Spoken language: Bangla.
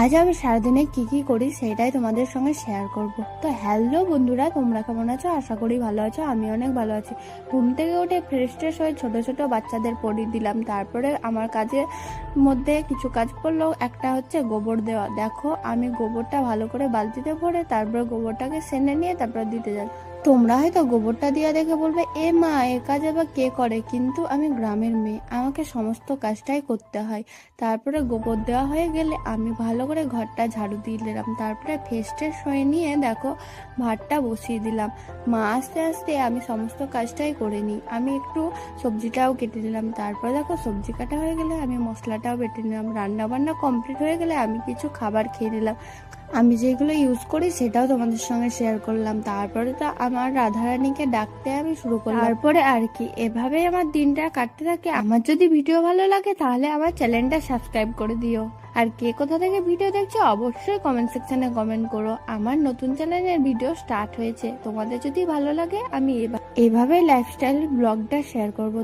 আজ আমি সারাদিনে কি কি করি সেটাই তোমাদের সঙ্গে শেয়ার করব। তো হ্যালো বন্ধুরা, তোমরা কেমন আছো? আশা করি ভালো আছো। আমি অনেক ভালো আছি। ঘুম থেকে উঠে ফ্রেশ ট্রেশ হয়ে ছোট ছোট বাচ্চাদের পড়িয়ে দিলাম। তারপরে আমার কাজের মধ্যে কিছু কাজ করলো, একটা হচ্ছে গোবর দেওয়া। দেখো আমি গোবরটা ভালো করে বালতিতে ভরে তারপরে গোবরটাকে সেনে নিয়ে তারপর দিতে যাই। তোমরা হয়তো গোবরটা দিয়া দেখে বলবে, এ মা, এ কাজ আবার কে করে? কিন্তু আমি গ্রামের মেয়ে, আমাকে সমস্ত কাজটাই করতে হয়। তারপরে গোবর দেওয়া হয়ে গেলে আমি ভালো করে ঘরটা ঝাড়ু দিয়ে দিলাম। তারপরে ফ্রেশ ট্রেশ হয়ে নিয়ে দেখো ভাতটা বসিয়ে দিলাম। মা আস্তে আস্তে আমি সমস্ত কাজটাই করে নিই। আমি একটু সবজিটাও কেটে নিলাম। তারপরে দেখো সবজি কাটা হয়ে গেলে আমি মশলাটাও বেটে নিলাম। রান্না বান্না কমপ্লিট হয়ে গেলে আমি কিছু খাবার খেয়ে নিলাম। আমি যেগুলো ইউজ করি সেটাও তোমাদের সঙ্গে শেয়ার করলাম। তারপরে তো আমার রাধারানীকে ডাকতে আমি শুরু করলাম। তারপরে আর কি, এভাবেই আমার দিনটা কাটতে থাকে। আমার যদি ভিডিও ভালো লাগে তাহলে আমার চ্যানেলটা সাবস্ক্রাইব করে দিও। আর কে কোথা থেকে ভিডিও দেখছো অবশ্যই কমেন্ট সেকশনে কমেন্ট করো। আমার নতুন চ্যানেলের ভিডিও স্টার্ট হয়েছে, তোমাদের যদি ভালো লাগে আমি এভাবে লাইফস্টাইল ব্লগটা শেয়ার করবো।